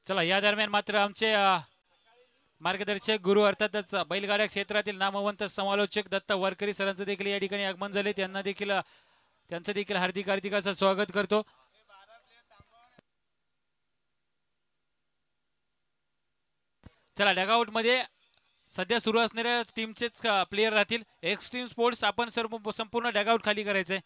चला या दरम्यान मात्र आमचे मार्गदर्शक गुरु अर्थातच बैलगाड्या क्षेत्रातील नामवंत समालोचक दत्ता वारकरी सरांचं देखील या ठिकाणी आगमन झाले. त्यांना देखील त्यांचं देखील हार्दिक हार्दिक असं स्वागत करतो. चला डगआउट मध्ये सध्या सुरू असणाऱ्या टीमचेच प्लेयर राहतील. एक्स्ट्रीम स्पोर्ट्स आपण संपूर्ण डगआउट खाली करायचंय.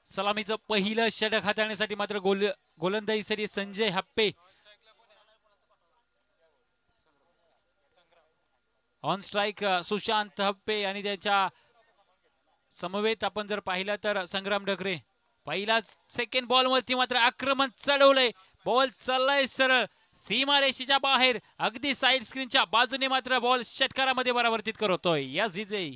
सलामीचं पहिलं षटक हाताळण्यासाठी मात्र गोलंदाजीसाठी संजय हप्पे. ऑन स्ट्राईक सुशांत हप्पे आणि त्याच्या समवेत आपण जर पाहिलं तर संग्राम डकरे. पहिलाच सेकंड बॉल वरती मात्र आक्रमण चढवलंय. बॉल चाललाय सरळ सीमारेषेच्या बाहेर अगदी साईड स्क्रीनच्या बाजूने मात्र बॉल षटकारामध्ये परावर्तित करतोय. यस जिजे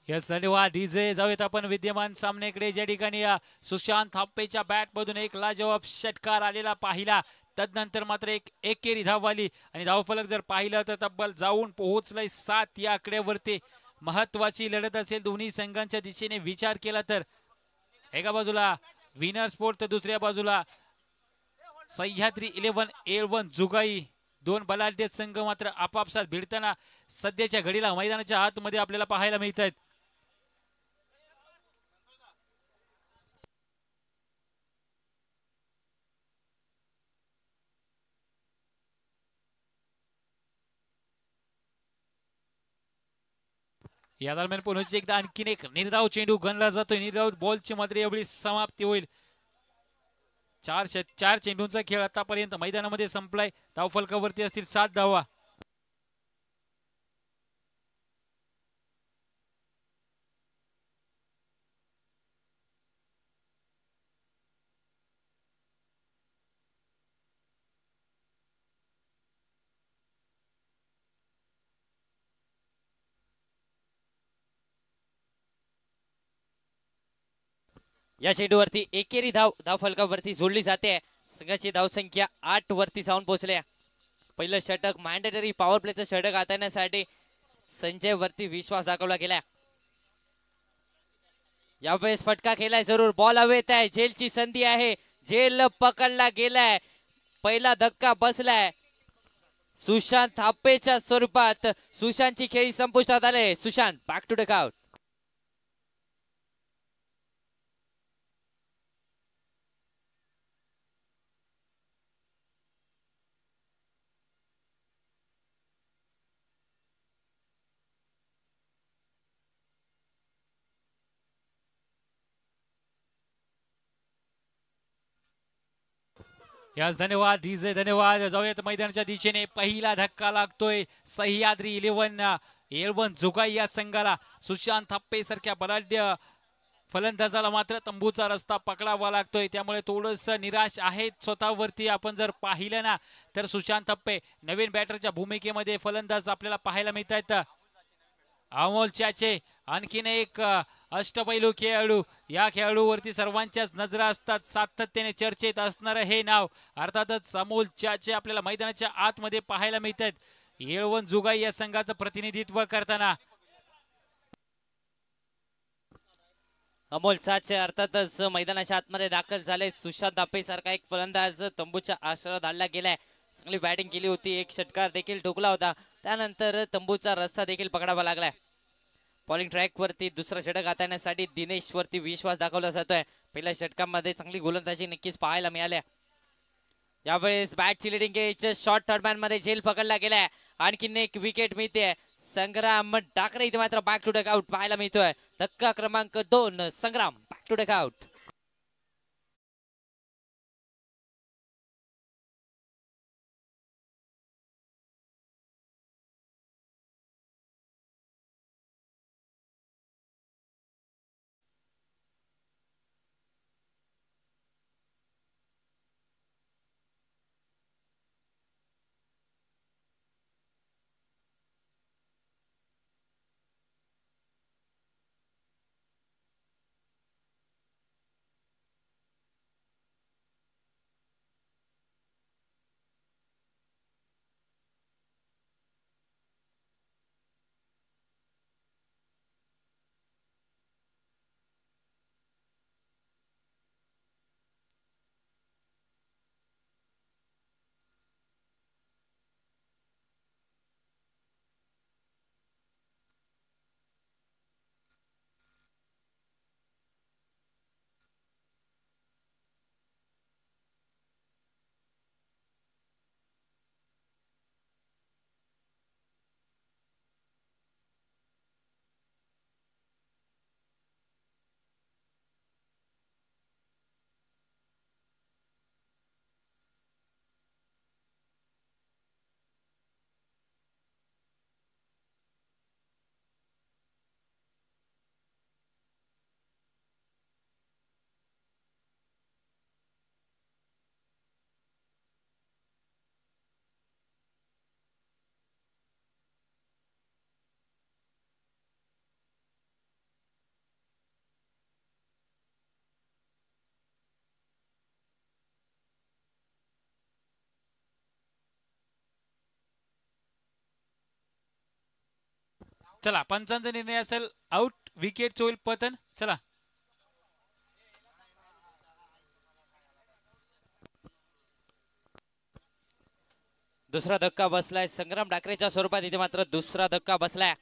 यस धन्यवाद डीजे. जाऊयात आपण विद्यमान सामन्याकडे, ज्या ठिकाणी सुशांत थाप्पेच्या बॅट मधून एक लाजवाब षटकार आलेला पाहिला. तदनंतर मात्र एक एकेरी धाववाली आणि धावफलक जर पाहिलं तर तब्बल जाऊन पोहोचलंय 7 या आकड्यावरती. महत्वाची लढत असेल दोन्ही संघांच्या दिशेने विचार केला तर. एका बाजूला विनर स्पोर्ट तर दुसऱ्या बाजूला सह्याद्री 11 जुगाई. दोन बलाढ्य संघ मात्र आपापसात भिडताना सध्याच्या घडीला मैदानाच्या आतमध्ये आपल्याला पाहायला मिळत आहेत. या दरम्यान पुन्हा एकदा आणखीन एक निर्धाव चेंडू गणला जातोय. निर्धाव बॉलची मात्र एवढी समाप्ती होईल. चार चेंडूंचा खेळ आतापर्यंत मैदानामध्ये संपलाय. धावफलकावरती असतील 7 धावा. या चेंडूवरती एकेरी धाव फलकावरती जोडली जाते. संघाची धावसंख्या 8 वरती जाऊन पोहोचल्या. पहिलं षटक मॅन्डेटरी पॉवर प्लेचं षटक हाताळण्यासाठी संजय वरती विश्वास दाखवला गेला. यावेळेस फटका केलाय जरूर. बॉल हवेत आहे. झेलची संधी आहे. झेल पकडला गेलाय. पहिला धक्का बसलाय सुशांत थाप्पेच्या स्वरूपात. सुशांतची खेळी संपुष्टात आले. Sushant back to dugout. यास धन्यवाद डीजे, धन्यवाद. जाऊयात मैदानाच्या दिशेने. पहिला धक्का लागतोय सह्याद्री 11 जुगाई या संघाला. सुशांत थाप्पे सारख्या बलाढ्य फलंदाजाला मात्र तंबूचा रस्ता पकडावा लागतोय. त्यामुळे थोडस निराश आहेत स्वतःवरती. आपण जर पाहिलं ना तर सुशांत थाप्पे नवीन बॅटरच्या भूमिकेमध्ये फलंदाज आपल्याला पाहायला मिळत आहेत. अमोल चाचे आणखीन एक अष्टपैलू खेळाडू. या खेळाडूवरती सर्वांच्याच नजरा असतात. सातत्याने चर्चेत असणारं हे नाव अर्थातच अमोल चाचे आपल्याला मैदानाच्या आतमध्ये पाहायला मिळत आहेत. 11 जुगाई या संघाचं प्रतिनिधित्व करताना. अमोल चाचे अर्थातच मैदानाच्या आतमध्ये दाखल झाले. सुशांत थाप्पे सारखा एक फलंदाज तंबूच्या आश्रयात आणला गेलाय. चांगली बॅटिंग केली होती. एक षटकार देखील ठोकला होता. त्यानंतर तंबूचा रस्ता देखील पकडावा लागलाय. बॉलिंग ट्रॅक वरती दुसरा षटक हाताळण्यासाठी दिनेश वरती विश्वास दाखवला जातोय. पहिल्या षटकामध्ये चांगली गोलंदाजी नक्कीच पाहायला मिळाल्या. यावेळेस बॅटची लिडिंग एज शॉर्ट थर्डमॅन मध्ये झेल पकडला गेलाय. आणखीन एक विकेट मिळते. संग्राम डाकरे इथे मात्र बॅक टू डगआउट पाहायला मिळतोय. धक्का क्रमांक 2 संग्राम बॅक टू डगआउट. चला पंचांचा निर्णय असेल आउट, विकेट होईल पतन. चला दुसरा धक्का बसलाय संग्राम ठाकरेच्या स्वरूपात. इथे मात्र दुसरा धक्का बसलाय.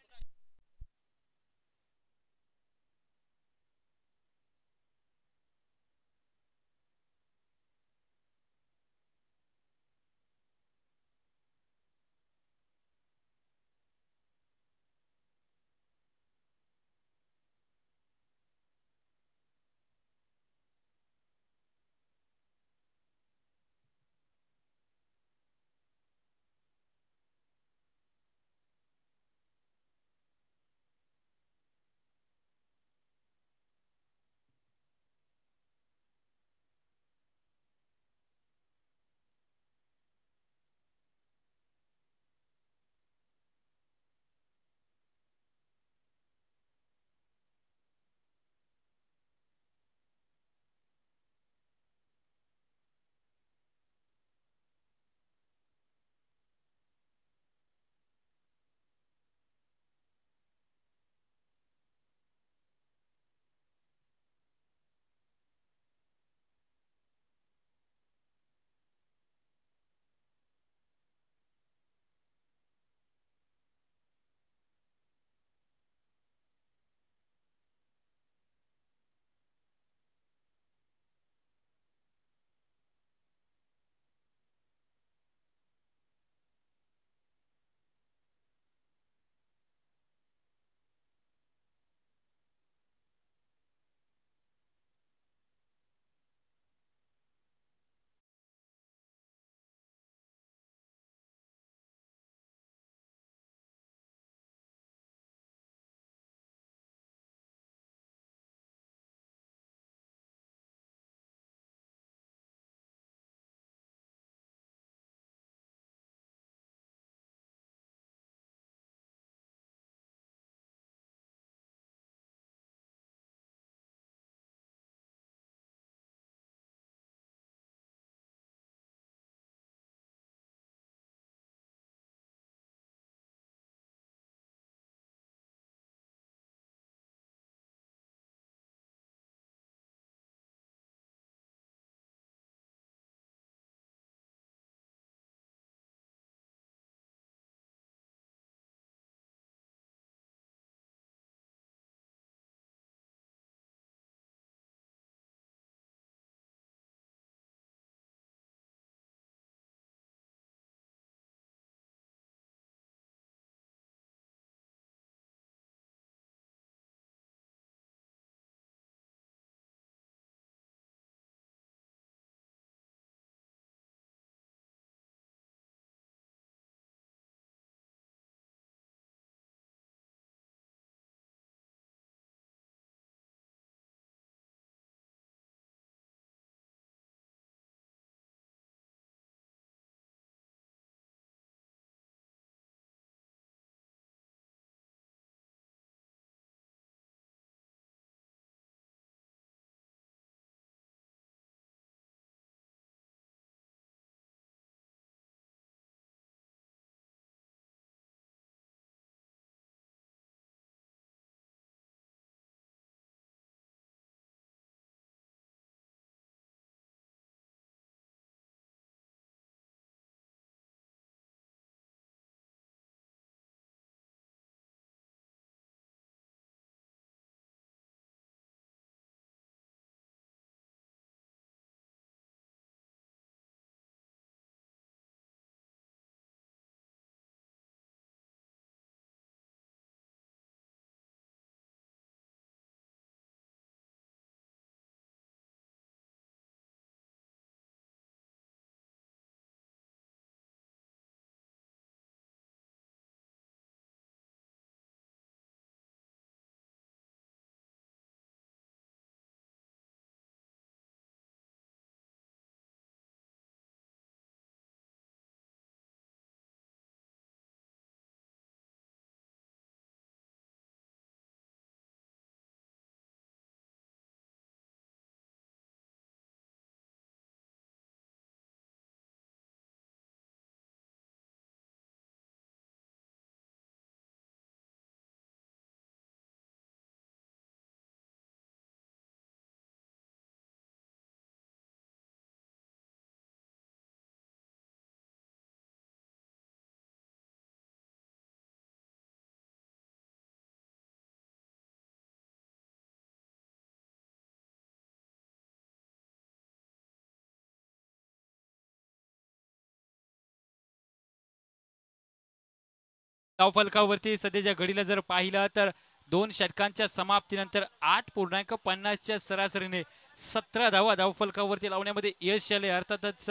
धावफलकावरती सध्याच्या घडीला जर पाहिलं तर 2 षटकांच्या समाप्तीनंतर 8.50च्या सरासरीने 17 धावा धावफलकावरती लावण्यामध्ये यश आले. अर्थातच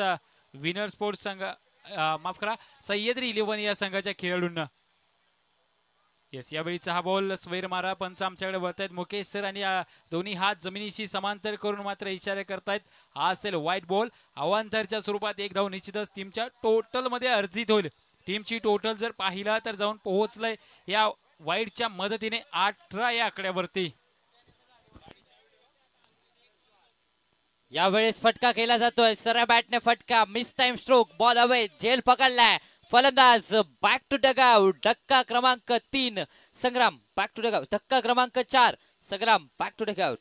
विनर स्पोर्ट्स संघ माफ करा सह्याद्री 11 या संघाच्या खेळाडूंना. येस, यावेळीचा हा बॉल स्वैर मारा पंच आमच्याकडे वळतायत मुकेश सर आणि दोन्ही हात जमिनीशी समांतर करून मात्र इशारे करतायत. हा असेल व्हाईट बॉल. अवांतरच्या स्वरूपात एक धाव निश्चितच टीमच्या टोटल मध्ये अर्जित होईल. टीमची टोटल जर पाहिला तर जाऊन पोहोचलंय या वाईटच्या मदतीने 18 या आकड्यावरती. यावेळेस फटका केला जातोय. सरळ बॅटने फटका. Mistimed stroke. Ball away. झेल पकडलाय फलंदाज. Back to dugout. धक्का क्रमांक 3 संग्राम बॅक टू डगआउट. धक्का क्रमांक 4 Sangram back to dugout.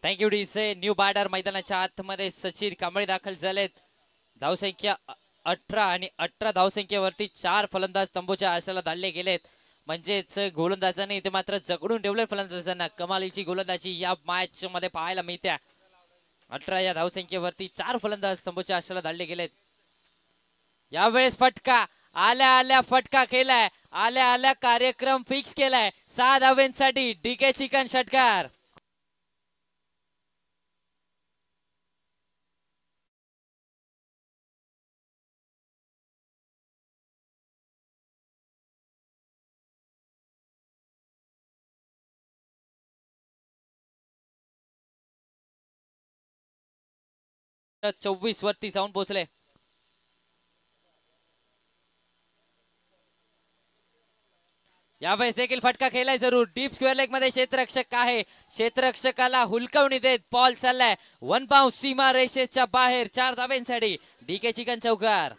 Thank you डीसे. न्यू बॅटर मैदानाच्या आतमध्ये सचिन कांबळे दाखल झालेत. धावसंख्या 18 आणि 18 धावसंख्येवरती 4 फलंदाज तंबूच्या आश्रयाला धाडले गेलेत. म्हणजेच गोलंदाजांनी इथे मात्र जगडून ठेवले फलंदाजांना. कमालीची गोलंदाजी या मॅच मध्ये पाहायला मिळते. 18 या धावसंख्येवरती 4 फलंदाज तंबूच्या आश्रयाला धाडले गेलेत. यावेळेस फटका. आल्या आल्या फटका केलाय. आल्या आल्या कार्यक्रम फिक्स केलाय. 6 धावांसाठी डीके चिकन षटकार. तर 24 वरती जाऊन पोहोचले. यावेळेस देखील फटका खेळलाय जरूर. डीप स्क्वेअर लेग मध्ये क्षेत्ररक्षक आहे. क्षेत्ररक्षकाला हुलकावणी देत बॉल चाललाय 1 बाउंस सीमा रेषेच्या बाहेर. 4 धावांसाठी डीके चिकन चौकार.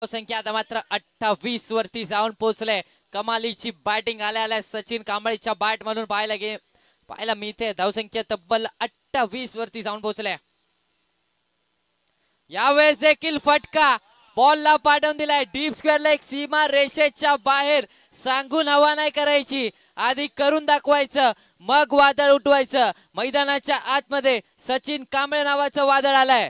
संख्या आता मात्र 28 वरती जाऊन पोहोचले. कमालीची बॅटिंग आल्या आल्या सचिन कांबळेच्या बॅट मधून पाहायला मिळते. धावसंख्या तब्बल 28 वरती जाऊन पोहोचल्या. यावेळेस देखील फटका. बॉलला पाठवून दिलाय डीप स्क्वेअर लेग सीमा रेषेच्या बाहेर. सांगून हवा नाही करायची, आधी करून दाखवायचं, मग वादळ उठवायचं. मैदानाच्या आतमध्ये सचिन कांबळे नावाचं वादळ आलंय.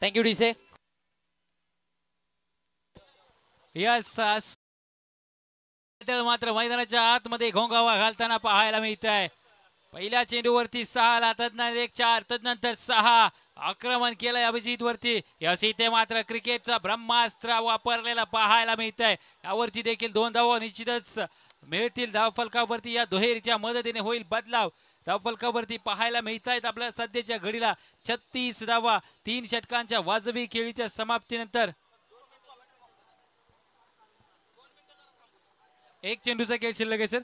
थँक्यू डीसे. यस, मात्र मैदानाच्या आतमध्ये घोंगावा घालताना पाहायला मिळत आहे. पहिल्या चेंडूवरती 6 ला, तदनंतर 1-4, तदनंतर 6 आक्रमण केलंय अभिजित वरती. यस, इथे मात्र क्रिकेटचा ब्रह्मास्त्र वापरलेला पाहायला मिळत आहे. यावरती देखील 2 धावा निश्चितच मिळतील. धावफलकावरती या दुहेरीच्या मदतीने होईल बदलाव. धावफलकावरती पाहायला मिळत आहेत आपल्या सध्याच्या घडीला 36 धावा 3 षटकांच्या वाजवी खेळीच्या समाप्तीनंतर. एक चेंडूचा खेळ शिल्लक आहे सर.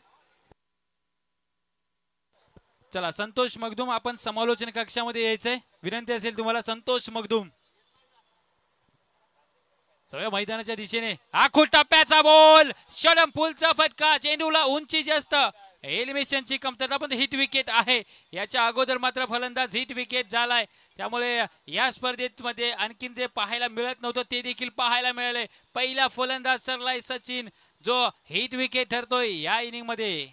चला संतोष मगदूम, आपण समालोचन कक्षामध्ये यायचंय. विनंती असेल तुम्हाला. संतोष मगदूम सगळ्या मैदानाच्या दिशेने. आखूड टप्प्याचा बॉल. षडंफूलचा फटका. चेंडूला उंची जास्त. एलिमिनेशनची कमतरता, पण हिट विकेट आहे. याच्या अगोदर मात्र फलंदाज हिट विकेट झालाय. त्यामुळे या स्पर्धेत मध्ये आणखीन ते पाहायला मिळत नव्हतं, ते देखील पाहायला मिळाले. पहिला फलंदाज ठरलाय सचिन, जो हिट विकेट ठरतोय या इनिंग मध्ये.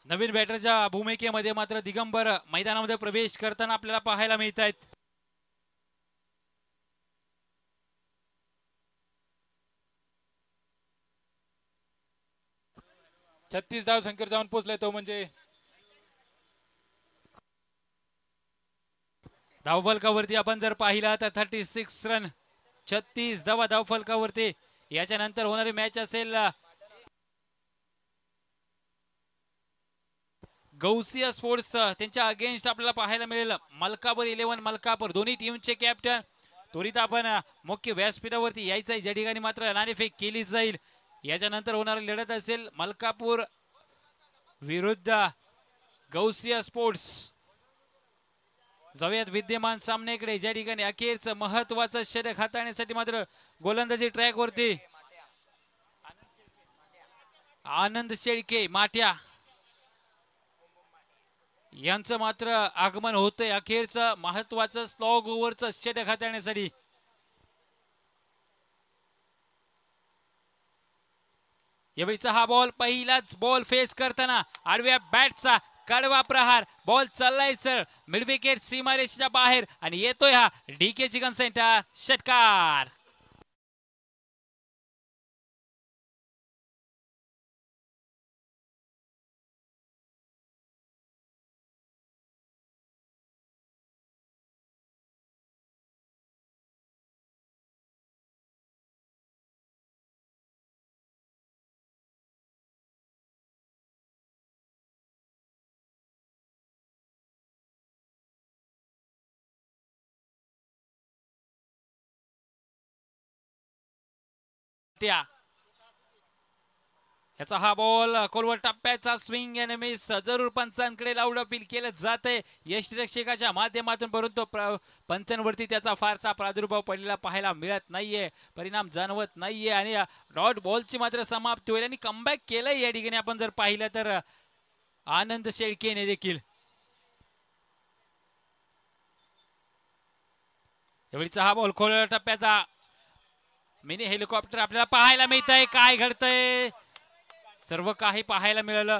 नवीन बॅटरच्या भूमिकेमध्ये मात्र दिगंबर मैदानामध्ये प्रवेश करताना आपल्याला पाहायला मिळत आहेत. 36 धाव संख्येवर जाऊन पोहोचलाय तो म्हणजे धावफलकावरती आपण जर पाहिला तर 36 रन 36 धावा धावफलकावरती. याच्यानंतर होणारी मॅच असेल गौसिया स्पोर्ट्स त्यांच्या अगेन्स्ट आपल्याला पाहायला मिळेल मलकापूर 11 मलकापूर. दोन्ही टीमचे कॅप्टन त्वरित आपण मुख्य व्यासपीठावरती यायचं आहे, ज्या ठिकाणी मात्र नाणेफेक केली जाईल. याच्यानंतर होणारी लढत असेल मलकापूर विरुद्ध गौसिया स्पोर्ट्स. जाऊयात विद्यमान सामन्याकडे, ज्या ठिकाणी अखेरचं महत्वाचं षटक हाताळण्यासाठी मात्र गोलंदाजी ट्रॅक वरती आनंद शेळके माठ्या यांचं मात्र आगमन होतंय अखेरचं महत्वाचं स्लॉग ओव्हरचं षटक हाताळण्यासाठी. यावेळीचा हा बॉल पहिलाच बॉल फेस करताना आडव्या बॅटचा कडवा प्रहार. बॉल चाललाय सर मिड विकेट सीमारेषेच्या बाहेर आणि येतोय हा डीके चिकन सेंटर षटकार. याचा हा बॉल खोलवर टप्प्याचा स्विंग आणि मिस जरूर पंचांकडे लाऊड अपील केलं जातंय यष्टिरक्षकाच्या माध्यमातून, परंतु पंचांवरती त्याचा फारसा प्रादुर्भाव पडलेला पाहायला मिळत नाहीये, परिणाम जाणवत नाहीये आणि डॉट बॉलची मात्र समाप्ती होईल आणि कमबॅक केलंय या ठिकाणी आपण जर पाहिलं तर आनंद शेळकेने देखील. यावेळीचा हा बॉल खोलवर टप्प्याचा मिनी हेलिकॉप्टर आपल्याला पाहायला मिळत आहे. काय घडतंय सर्व काही पाहायला मिळालं.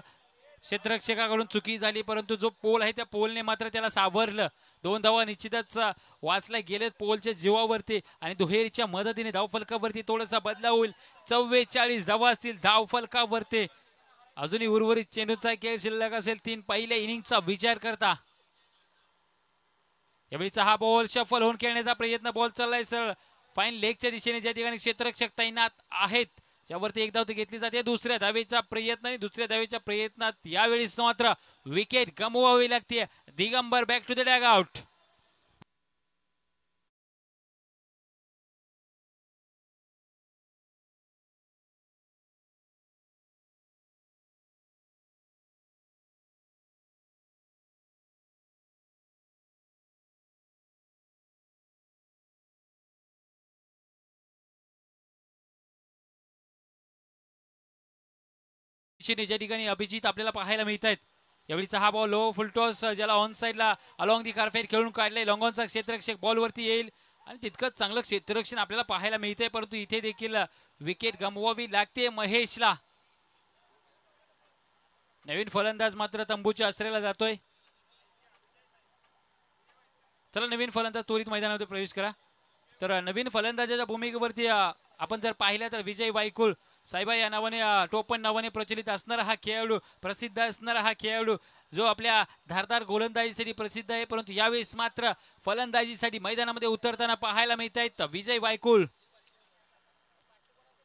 क्षेत्ररक्षकाकडून चुकी झाली, परंतु जो पोल आहे त्या पोलने मात्र त्याला सावरलं. 2 धावा निश्चितच वाचल्या गेलेत पोलच्या जीवावरती आणि दुहेरीच्या मदतीने धावफलकावरती थोडासा बदलाव होईल. 44 धावा असतील धावफलकावरती. अजूनही उर्वरित चेंडूचा खेळ शिल्लक असेल 3 पहिल्या इनिंगचा विचार करता. यावेळीचा हा बॉल शफल होऊन खेळण्याचा प्रयत्न. बॉल चाललाय सर फाईन लेगच्या दिशेने, ज्या ठिकाणी क्षेत्ररक्षक तैनात आहेत त्यावरती एक धाव घेतली जाते. दुसऱ्या धावेचा प्रयत्न आणि दुसऱ्या धावेच्या प्रयत्नात यावेळेस मात्र विकेट गमवावी लागते. Digambar back to the dugout. ज्या ठिकाणी अभिजित आपल्याला पाहायला मिळत आहेत. यावेळीचा हा बॉल लो फुलटॉस ज्याला ऑन साइडला अलॉंग दी कारफेट खेळून काढले. लॉंगॉनचा क्षेत्ररक्षक बॉलवरती येईल आणि तितकंच चांगलं क्षेत्ररक्षण आपल्याला पाहायला मिळतंय, परंतु इथे देखील विकेट गमवावी लागते महेशला. नवीन फलंदाज मात्र तंबूच्या आश्रयाला जातोय. चला नवीन फलंदाज त्वरित मैदानामध्ये प्रवेश करा. तर नवीन फलंदाजाच्या भूमिकेवरती आपण जर पाहिलं तर विजय वायकुळ साहेबा या नावाने टोपण नावाने प्रचलित असणारा हा खेळाडू, प्रसिद्ध असणारा हा खेळाडू जो आपल्या धारदार गोलंदाजीसाठी प्रसिद्ध आहे, परंतु यावेळेस मात्र फलंदाजीसाठी मैदानामध्ये उतरताना पाहायला मिळत आहेत विजय वायकुळ.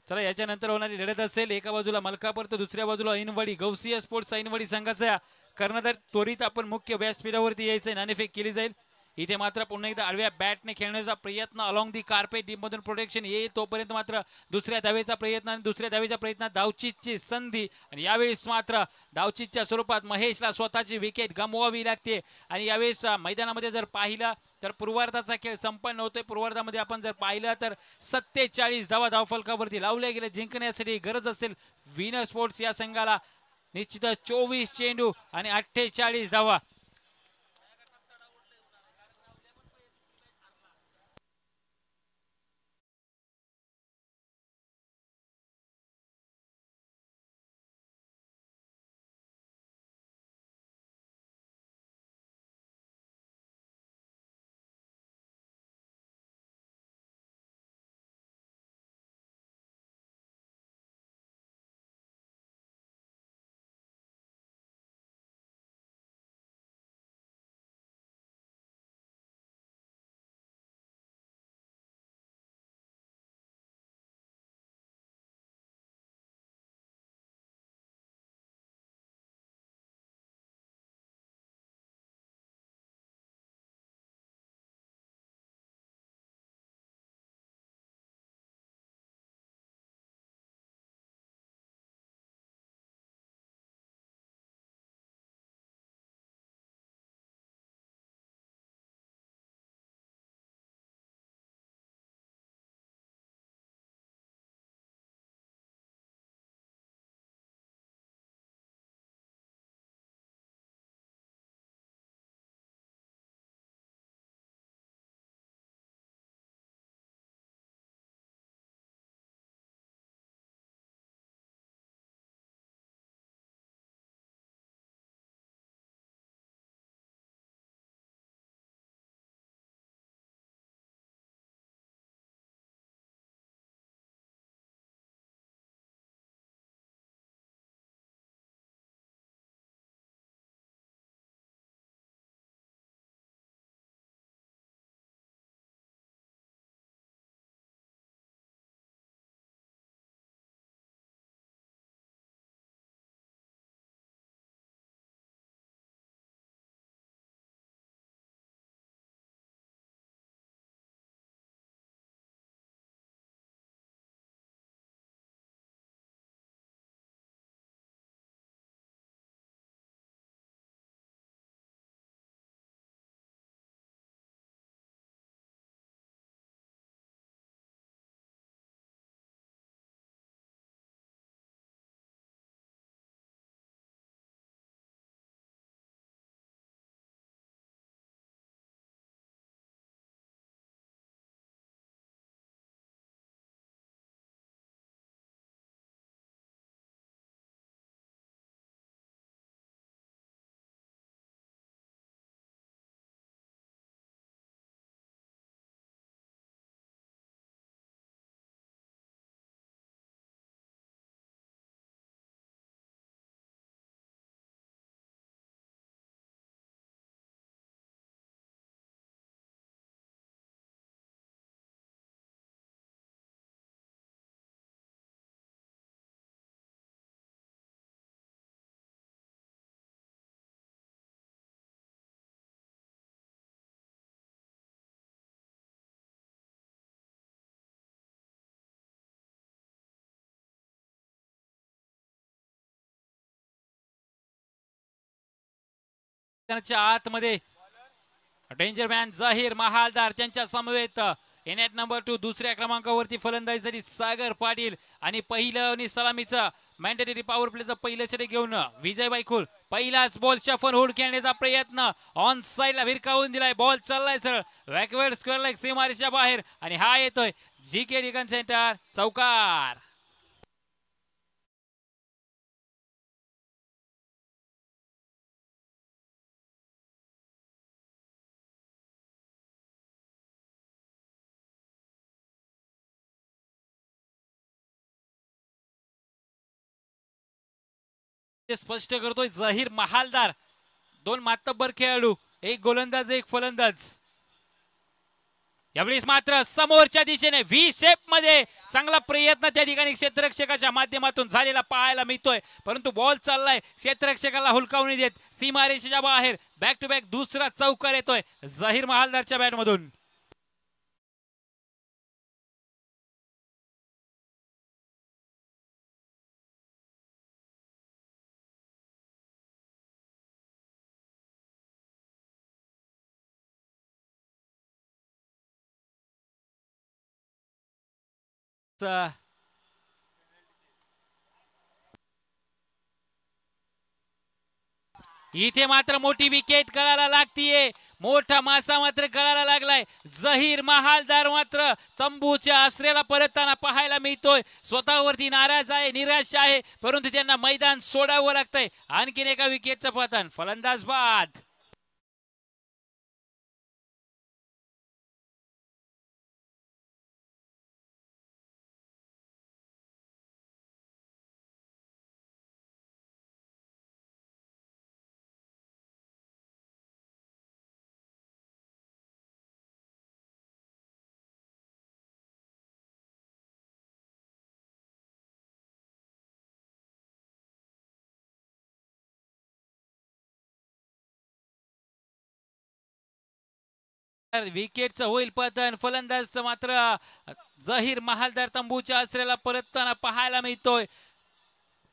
चला याच्यानंतर होणारी लढत असेल एका बाजूला मलकापूर तर दुसऱ्या बाजूला ऐनवाडी गौसिया स्पोर्ट्स ऐनवाडी संघाचा कर्णधार. त्वरित आपण मुख्य व्यासपीठावरती यायचंय, नाणेफेक केली जाईल. इथे मात्र पुन्हा एकदा आडव्या बॅटने खेळण्याचा प्रयत्न अलॉंग दी कार्पेट डीप मधून प्रोटेक्शन येईल तोपर्यंत मात्र दुसऱ्या धावेचा प्रयत्न आणि दुसऱ्या धावेच्या प्रयत्नात धावचीतची संधी आणि यावेळेस मात्र धावचीतच्या स्वरूपात महेशला स्वतःची विकेट गमवावी लागते. आणि यावेळेस मैदानामध्ये जर पाहिलं तर पूर्वार्धाचा खेळ संपन्न होतोय. पूर्वार्धामध्ये आपण जर पाहिलं तर 47 धावा धावफलकावरती लावल्या गेल्या. जिंकण्यासाठी गरज असेल विनर स्पोर्ट्स या संघाला निश्चितच 24 चेंडू आणि 48 धावा. त्यांच्या आतमध्ये डेंजर मॅन झहीर महालदार त्यांच्या समवेत एनएट नंबर 2 दुसऱ्या क्रमांकावरती फलंदाजीसाठी सागर पाटील आणि पहिलं आणि सलामीचा मॅन्डेटरी पॉवर प्लेचं पहिलं षटक घेऊन विजय वायकुल. पहिलाच बॉल शफल होल्ड खेळण्याचा प्रयत्न ऑन साइडला भिरकावून दिलाय. बॉल चाललाय सरळ बॅकवर्ड स्क्वेअर लेग सीमारेषेच्या बाहेर आणि हा येतोय जीके डिकन सेंटर चौकार. स्पष्ट करतोय झहीर महालदार. दोन मातब्बर खेळाडू, एक गोलंदाज एक फलंदाज. यावेळेस मात्र समोरच्या दिशेने व्ही शेप मध्ये चांगला प्रयत्न त्या ठिकाणी क्षेत्ररक्षकाच्या माध्यमातून झालेला पाहायला मिळतोय, परंतु बॉल चाललाय क्षेत्ररक्षकाला हुलकावणी देत सीमारेषेच्या बाहेर. बॅक टू बॅक दुसरा चौकार येतोय झहीर महालदारच्या बॅट मधून. इथे मात्र मोठी विकेट गळाला लागतीये. मोठा मासा मात्र गळाला लागलाय. झहीर महालदार मात्र तंबूच्या आश्रयाला परतताना पाहायला मिळतोय. स्वतःवरती नाराज आहे, निराश आहे, परंतु त्यांना मैदान सोडावं लागतंय. आणखीन एका विकेटचं पतन. फलंदाज बाद. विकेटचं होईल पतन. फलंदाजचं मात्र झहीर महालदार तंबूच्या आश्रयाला परतताना पाहायला मिळतोय.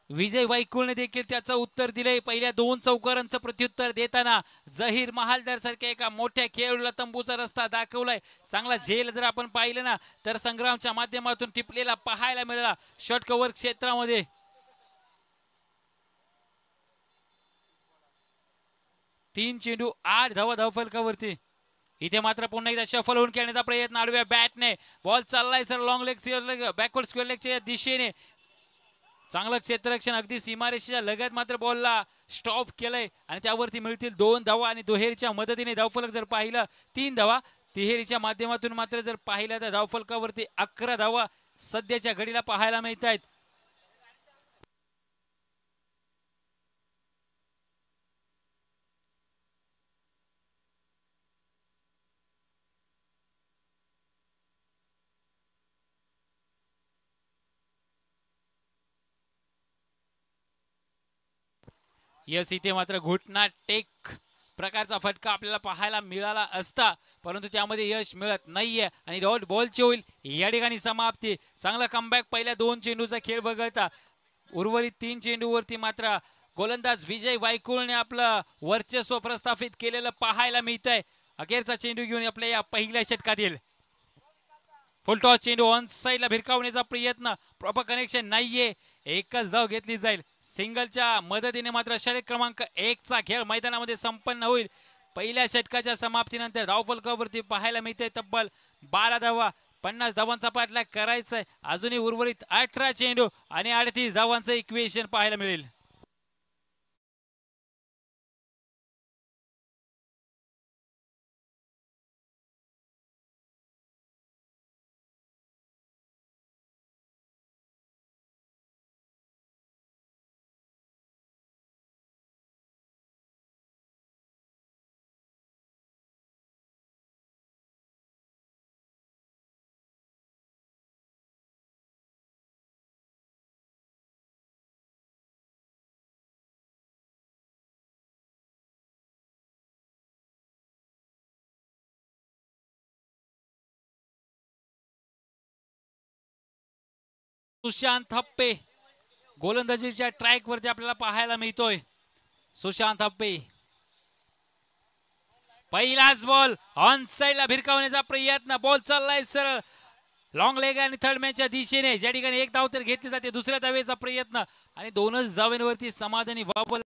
विजय वायकुलने देखील त्याचं उत्तर दिलंय. पहिल्या दोन चौकारांचं प्रत्युत्तर देताना झहीर महालदार सारख्या एका मोठ्या खेळाडूला तंबूचा रस्ता दाखवलाय. चांगला झेल जर आपण पाहिलं ना तर संग्रामच्या माध्यमातून टिपलेला पाहायला मिळाला शॉर्ट कव्हर क्षेत्रामध्ये. 3 चेंडू 8 धावा धावफलकावरती. इथे मात्र पुन्हा एकदा शफल होऊन खेळण्याचा प्रयत्न आडव्या बॅटने. बॉल चाललाय sir long leg backward square लेगच्या दिशेने. चांगलं क्षेत्ररक्षण अगदी सीमारेषेच्या लगत मात्र बॉलला स्टॉप केलंय आणि त्यावरती मिळतील 2 धावा आणि दुहेरीच्या मदतीने धावफलक जर पाहिलं 3 धावा. तिहेरीच्या माध्यमातून मात्र जर पाहिलं तर धावफलकावरती 11 धावा सध्याच्या घडीला पाहायला मिळत आहेत. यस, इथे मात्र घुटना टेक प्रकारचा फटका आपल्याला पाहायला मिळाला असता, परंतु त्यामध्ये यश मिळत नाहीये आणि डॉट बॉलची होईल या ठिकाणी समाप्ती. चांगला कमबॅक पहिल्या 2 चेंडूचा खेळ बघता उर्वरित 3 चेंडूवरती मात्र गोलंदाज विजय वायकुलने आपलं वर्चस्व प्रस्थापित केलेलं पाहायला मिळतंय. अखेरचा चेंडू घेऊन आपल्या या पहिल्या षटकात येईल. फुल टॉस चेंडू ऑन साइडला भिरकावण्याचा प्रयत्न, प्रॉपर कनेक्शन नाहीये. एकच धाव घेतली जाईल. सिंगलच्या मदतीने मात्र षटक क्रमांक 1 चा खेळ मैदानामध्ये संपन्न होईल. पहिल्या षटकाच्या समाप्तीनंतर धावफलकावरती पाहायला मिळते तब्बल 12 धावा. 50 धावांचा पाठलाग करायचा आहे. अजूनही उर्वरित 18 चेंडू आणि 38 धावांचं इक्वेशन पाहायला मिळेल. सुशांत थप्पे गोलंदाजीच्या ट्रॅक वरती आपल्याला पाहायला मिळतोय. सुशांत थप्पे पहिलाच बॉल ऑन साइडला भिरकावण्याचा प्रयत्न, बॉल चाललाय सरळ लॉंग लेग आणि थर्ड मॅनच्या दिशेने, ज्या ठिकाणी एक धाव तर घेतली जाते, दुसऱ्या धावेचा प्रयत्न आणि दोनच धावांवरती समाधानी व्हावं.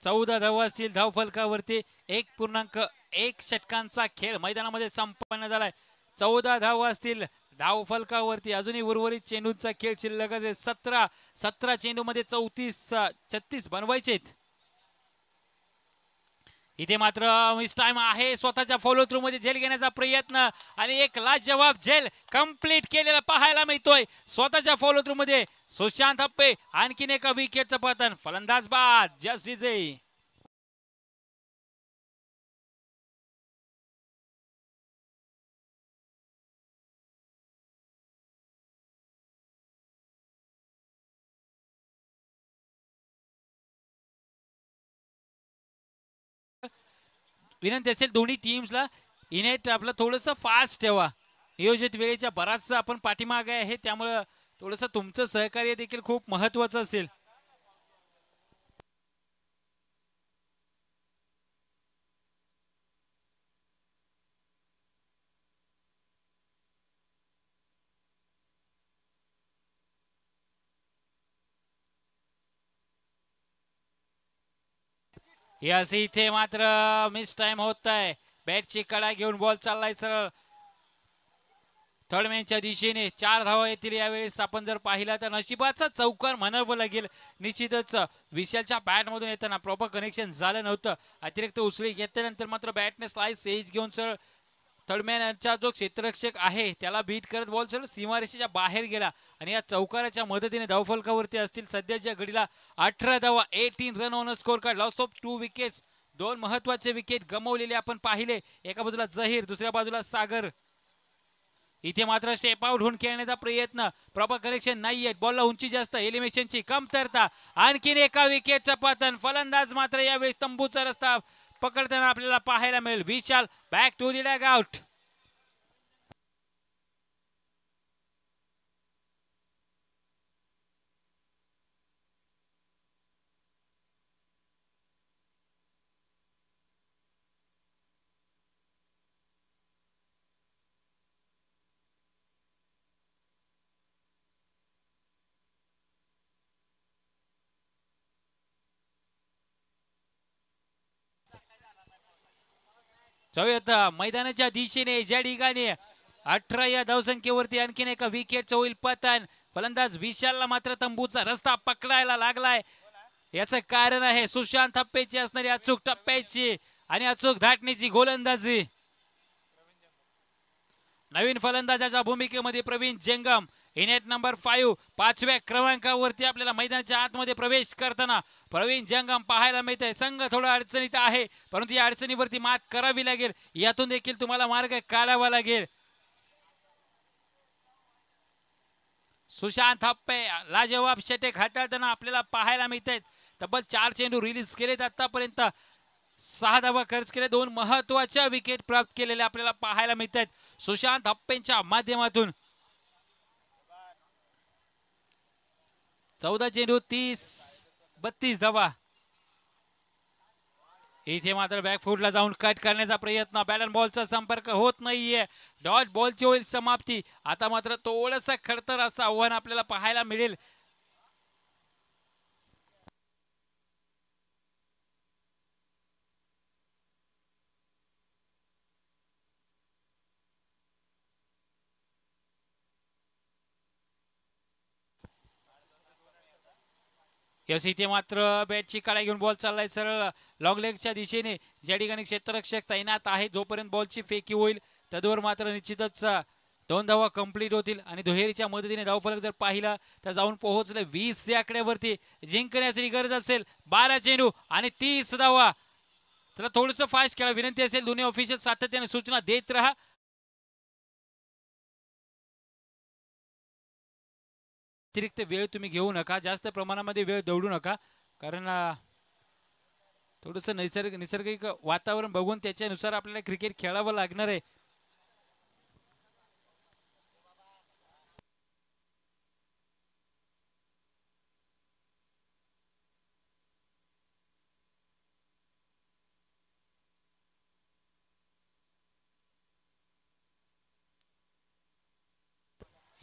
14 धावा असतील धाव फलकावरती. 1.1 षटकांचा खेळ मैदानामध्ये संपन्न झालाय. 14 धावा असतील धाव फलकावरती. अजूनही उर्वरित चेंडूंचा खेळ शिल्लक आहे. 17 चेंडूमध्ये 36 बनवायचेत. इथे मात्र मिस टाइम आहे. स्वतःच्या फॉलो थ्रू मध्ये झेल घेण्याचा प्रयत्न आणि एक लाजवाब झेल कंप्लीट केलेला पाहायला मिळतोय. स्वतःच्या फॉलो थ्रू मध्ये सुशांत हप्पे आणखीन एका विकेटचं पतन. फलंदाज बाद जस्ट डीजे. विनंती असेल दोन्ही टीम्सला इनेट आपलं थोडंसं फास्ट ठेवा. नियोजित वेळेच्या बराचसा आपण पाठीमागे आहे, त्यामुळं थोडंसं तुमचं सहकार्य देखील खूप महत्वाचं असेल. यस इथे मात्र मिस टाइम होत आहे. बॅटची कडा घेऊन बॉल चाललाय सरळ थर्ड मॅनच्या दिशेने. 4 धावा येतील यावेळेस. आपण जर पाहिला तर नशिबाचा चौकार म्हणावं लागेल. निश्चितच विशालच्या बॅट मधून येताना प्रॉपर कनेक्शन झालं नव्हतं. अतिरिक्त उचली घेतल्यानंतर मात्र बॅटने स्लाइस एज घेऊन सरळ थर्ड मॅनचा जो क्षेत्ररक्षक आहे त्याला बीट करत बॉल सरळ सीमारेषेच्या बाहेर गेला आणि या चौकाराच्या मदतीने धावफलकावरती असतील सध्याच्या घडीला 18 धावा, 18 run on score card. Loss of 2 wickets. 2 महत्वाचे विकेट गमावलेले आपण पाहिले. एका बाजूला जहीर, दुसऱ्या बाजूला सागर. इथे मात्र स्टेप आउट होऊन खेळण्याचा प्रयत्न. प्रॉपर कनेक्शन नाहीये. बॉलला उंची जास्त, एलिमिनेशनची कमतरता. आणखीन एका विकेटचं पतन. फलंदाज मात्र यावेळी तंबूचा रस्ता पकडताना आपल्याला पाहायला मिळेल. Vishal back to the dugout. जाऊयात मैदानाच्या दिशेने, ज्या ठिकाणी 18 या धावसंख्येवरती आणखीन एका विकेटचं होईल पतन. फलंदाज विशालला मात्र तंबूचा रस्ता पकडायला लागलाय. याचं कारण आहे सुशांत हप्पेची असणारी अचूक टप्प्याची आणि अचूक धाटणीची गोलंदाजी. नवीन फलंदाजाच्या भूमिकेमध्ये प्रवीण जंगम. इनेट नंबर 5 5व्या क्रमांकावरती आपल्याला मैदानाच्या आतमध्ये प्रवेश करताना प्रवीण जंगम पाहायला मिळतंय. संघ थोडा अडचणीत आहे, परंतु या अडचणीवरती मात करावी लागेल. यातून देखील तुम्हाला मार्ग काढावा लागेल. सुशांत हप्पे लाजवाब षटक हाताळताना आपल्याला पाहायला मिळत आहेत. तब्बल 4 चेंडू रिलीज केलेत आतापर्यंत. 6 धावा खर्च केले. 2 महत्वाच्या विकेट प्राप्त केलेल्या आपल्याला पाहायला मिळत आहेत सुशांत हप्पेंच्या माध्यमातून. 14 चेंडू 32 धावा. इथे मात्र बॅकफूटला जाऊन कट करण्याचा प्रयत्न. बॅलन्स बॉलचा संपर्क होत नाहीये. डॉट बॉलची होईल समाप्ती. आता मात्र थोडंसं खडतर असं आव्हान आपल्याला पाहायला मिळेल. यस इथे मात्र बॅटची काळा घेऊन बॉल चाललाय सरळ लॉंग लेगच्या दिशेने, ज्या ठिकाणी क्षेत्ररक्षक तैनात आहे. जोपर्यंत बॉलची फेकी होईल तदवर मात्र निश्चितच 2 धावा कंप्लीट होतील आणि दुहेरीच्या मदतीने धावफलक जर पाहिला तर जाऊन पोहोचले 20 या आकड्यावरती. जिंकण्याची गरज असेल 12 चेंडू आणि 30 धावा. तर थोडंसं फास्ट खेळा विनंती असेल. दोन्ही ऑफिशियल सातत्याने सूचना देत राहा. अतिरिक्त वेळ तुम्ही घेऊ नका. जास्त प्रमाणामध्ये वेळ दौडू नका, कारण थोडंसं नैसर्गिक वातावरण बघून त्याच्यानुसार आपल्याला क्रिकेट खेळावं लागणार आहे.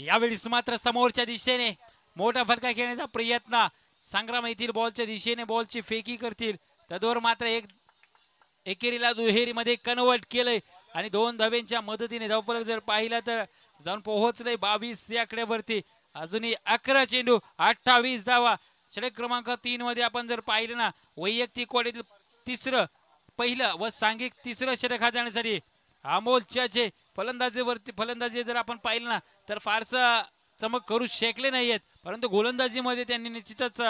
यावेळेस मात्र समोरच्या दिशेने मोठा फटका खेळण्याचा प्रयत्न. संग्राम येथील बॉलच्या दिशेने बॉलची फेकी करतील. त्यावर मात्र एकेरीला दुहेरीमध्ये कन्वर्ट केलंय आणि 2 धाब्यांच्या मदतीने धावफलक जर पाहिला तर जाऊन पोहोचलंय 22 या आकड्यावरती. अजूनही 11 चेंडू 28 धावा. षटक क्रमांक 3 मध्ये आपण जर पाहिलं ना, वैयक्तिक वाढीतील पहिलं व सांघिक तिसरं षटक हाताळण्यासाठी अमोल चाचे फलंदाजी जर आपण पाहिलं ना तर फारसा चमक करू शकले नाहीयेत, परंतु गोलंदाजीमध्ये त्यांनी निश्चितच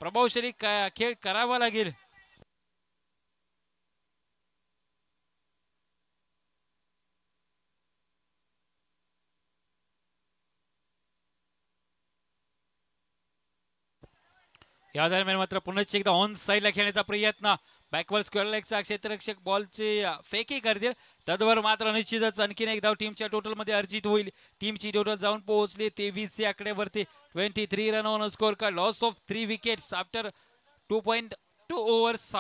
प्रभावशाली खेळ करावा लागेल. या दरम्यान मात्र पुन्हा एकदा ऑन साईडला खेळण्याचा प्रयत्न. बॅकवर्ड स्क्वेअर लेगचा क्षेत्ररक्षक बॉलची फेकी करतील. तद्वर मात्र निश्चितच आणखीन एक धाव टीमच्या टोटल मध्ये अर्जित होईल. टीमची टोटल जाऊन पोहोचली 23 या आकड्यावरती. 23 run on score card. Loss of 3 wickets after 2.2 overs.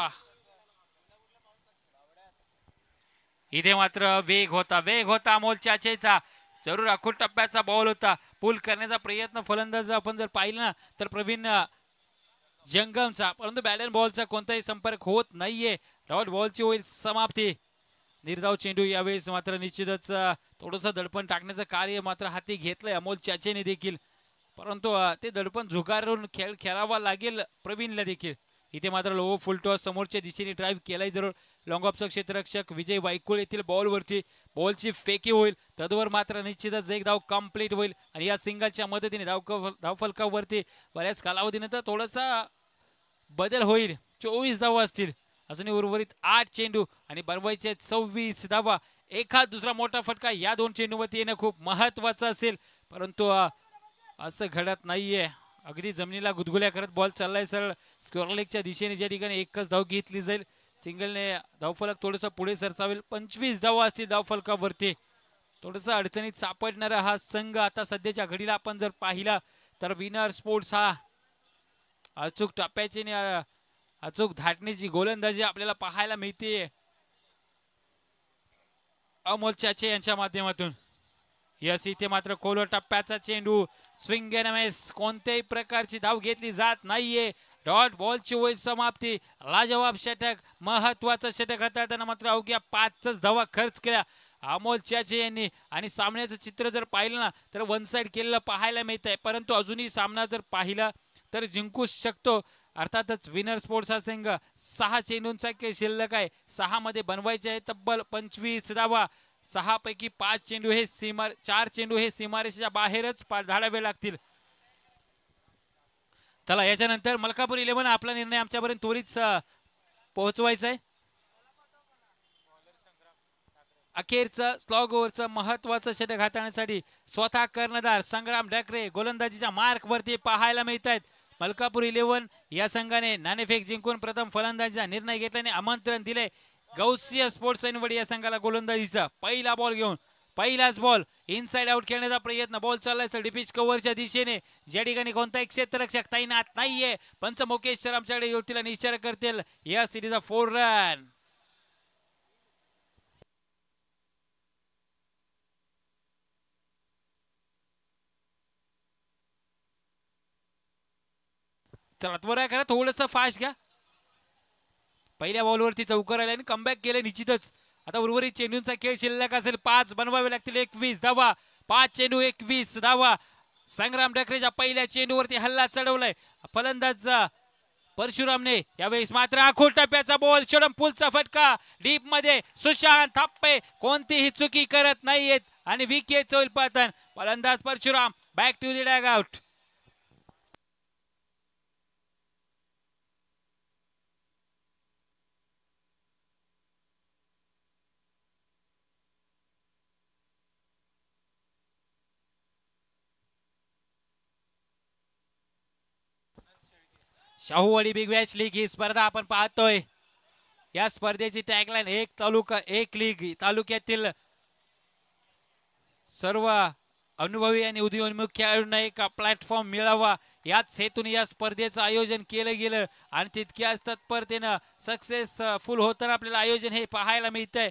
इथे मात्र वेग होता अमोल चाचेचा. जरूर आखूड टप्प्याचा बॉल होता. पुल करण्याचा प्रयत्न फलंदाज आपण जर पाहिलं ना तर प्रवीण जंगमचा, परंतु बॅलन्स बॉलचा कोणताही संपर्क होत नाहीये. डॉट बॉलची होईल समाप्ती. निर्धाव चेंडू यावेळेस मात्र निश्चितच थोडंसं दडपण टाकण्याचं कार्य मात्र हाती घेतलंय अमोल चाचेने देखील, परंतु ते दडपण झुगारून खेळ खेळावा लागेल प्रवीणला देखील. इथे मात्र लो फुलटॉस समोरच्या दिशेने ड्राईव्ह केलाय. जरूर लॉंग ऑफचा क्षेत्ररक्षक विजय वायकुळ येथील बॉलवरती बॉलची फेकी होईल. तदवर मात्र निश्चितच एक धाव कंप्लीट होईल आणि या सिंगलच्या मदतीने धावफलकावरती बऱ्याच कालावधीनंतर थोडासा बदल होईल. 24 धावा असतील. अजूनही उर्वरित 8 चेंडू आणि बनवायचे 26 धावा. एखाद दुसरा मोठा फटका या 2 चेंडूवरती येणं खूप महत्वाचं असेल, परंतु असं घडत नाहीये. अगदी जमिनीला गुदगुल्या करत बॉल चाललाय सरळ स्क्वेअर लेगच्या दिशेने, ज्या ठिकाणी एकच धाव घेतली जाईल. सिंगलने धावफलक थोडंसं पुढे सरसावेल. 25 धावा असतील धावफलकावरती. थोडंसं अडचणीत सापडणारा हा संघ आता सध्याच्या घडीला आपण जर पाहिला तर विनर स्पोर्ट्स हा अचूक टप्प्याची अचूक धाटणीची गोलंदाजी आपल्याला पाहायला मिळते अमोल चाचे यांच्या माध्यमातून. यस, इथे मात्र खोल टप्प्याचा चेंडू स्विंग एन एमएस. कोणत्याही प्रकारची धाव घेतली जात नाहीये. डॉट बॉलची होईल समाप्ती. लाजवाब षटक, महत्वाचं षटक हाताळताना मात्र अवघ्या 5च धावा खर्च केल्या अमोल चाचे यांनी. आणि सामन्याचं चित्र जर पाहिलं ना तर वन साइड केलेलं पाहायला मिळत आहे, परंतु अजूनही सामना जर पाहिला तर जिंकू शकतो. अर्थातच विनर स्पोर्ट्स हा संघ 6 चेंडूंचा खेळ शिल्लक आहे. 6 मध्ये बनवायचे आहे तब्बल 25 धावा. 6 पैकी 4 चेंडू हे सीमारेषेच्या बाहेरच धाडावे लागतील. चला, याच्यानंतर मलकापूर 11 आपला निर्णय आमच्यापर्यंत त्वरित पोहोचवायचा आहे. अखेरचं स्लॉग ओव्हरचं महत्वाचं षटक हाताळण्यासाठी स्वतः कर्णधार संग्राम ढाकरे गोलंदाजीच्या मार्क वरती पाहायला मिळत आहेत. मलकापूर 11 या संघाने नाणेफेक जिंकून प्रथम फलंदाजीचा निर्णय घेतल्याने आमंत्रण दिले गौसिया स्पोर्ट्स ऐनवडी या संघाला गोलंदाजीचा. पहिला बॉल घेऊन पहिलाच बॉल इनसाइड आउट खेळण्याचा प्रयत्न. बॉल चाललाय तर डिपिच कव्हरच्या दिशेने, ज्या ठिकाणी कोणताही क्षेत्ररक्षक तैनात नाहीये. पंच मुकेश सर आमच्याकडे योटीला इशारा करतील. या सिटीचा 4 रन. चला, त्वरा करा, थोडंसं फास्ट घ्या. पहिल्या बॉलवरती चौकार आले आणि कमबॅक केले निश्चितच. आता उर्वरित चेंडूंचा खेळ शिल्लक असेल. 5 बनवावे लागतील. 21 धावा. 5 चेंडू 21 धावा. संग्राम ढाकरेच्या पहिल्या चेंडूवरती हल्ला चढवलाय फलंदाज परशुरामने. यावेळेस मात्र आखूड टप्प्याचा बॉल, षडम पुलचा फटका डीप मध्ये. सुशांत थाप्पे कोणतीही चुकी करत नाहीयेत आणि विकेट होईल पतन. फलंदाज Parshuram back to the dugout. Shahuwadi big bash league ही स्पर्धा आपण पाहतोय. या स्पर्धेची टॅगलाईन एक तालुका एक लीग. तालुक्यातील सर्व अनुभवी आणि उदयोन्मुख खेळाडूंना एक प्लॅटफॉर्म मिळावा याच हेतून या स्पर्धेचं आयोजन केलं गेलं आणि तितक्याच तत्परतेनं सक्सेसफुल होताना आपल्याला आयोजन हे पाहायला मिळतंय.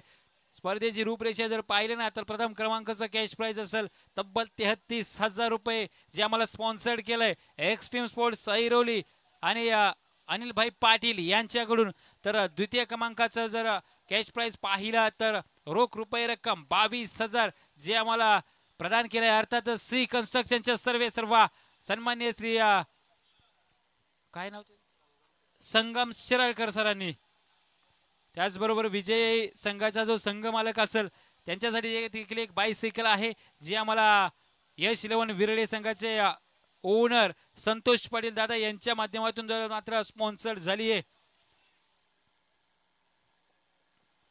स्पर्धेची रूपरेषा जर पाहिले ना तर प्रथम क्रमांकाचं कॅश प्राइज असेल तब्बल 33,000 रुपये, जे आम्हाला स्पॉन्सर्ड केलंय एक्स्ट्रीम स्पोर्ट्स ऐरोली आणि अनिल भाई पाटील यांच्याकडून. तर द्वितीय क्रमांकाचं जर कॅश प्राइज पाहिला तर रोख रुपये रक्कम 22,000 जे आम्हाला प्रदान केलंय. अर्थातच श्री कन्स्ट्रक्शनच्या सर्व सन्मान्य श्री काय नाव संगम शिराळकर सरांनी. त्याचबरोबर विजय संघाचा जो संघ मालक असेल त्यांच्यासाठी देखील एक बायसायकल आहे जी आम्हाला यश 11 विरळे संघाचे ओनर संतोष पाटील दादा यांच्या माध्यमातून जर मात्र स्पॉन्सर्ड झाली आहे.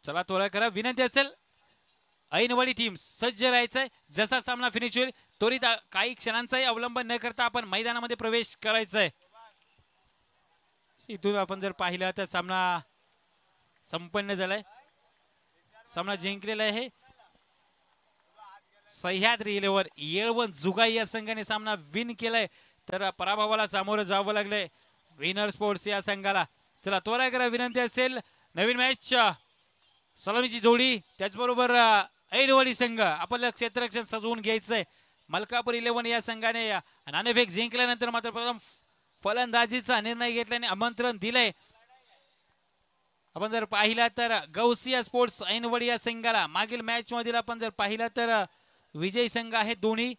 चला त्वरा करा, विनंती असेल ऐनवाडी टीम सज्ज राहायचंय. जसा सामना फिनिश होईल त्वरित काही क्षणांचाही अवलंबन न करता आपण मैदानामध्ये प्रवेश करायचा आहे. इथून आपण जर पाहिलं तर सामना संपन्न झालाय. सामना जिंकलेला आहे सह्याद्री इलेव्हन येळवण जुगाई या संघाने सामना विन केलाय. तर पराभवाला सामोरं जावं लागलंय विनर स्पोर्ट्स या संघाला. चला त्वरा करा, विनंती असेल नवीन मॅच सलामीची जोडी त्याचबरोबर ऐनवाडी संघ आपलं क्षेत्ररक्षण सजवून घ्यायचंय. मलकापूर 11 या संघाने नाणेफेक जिंकल्यानंतर मात्र प्रथम फलंदाजीचा निर्णय घेतल्याने आमंत्रण दिलंय. आपण जर पाहिला तर गौसिया स्पोर्ट्स ऐनवाडी या संघाला मागील मॅच मधील आपण जर पाहिला तर विजयी संघ आहे दोन्ही.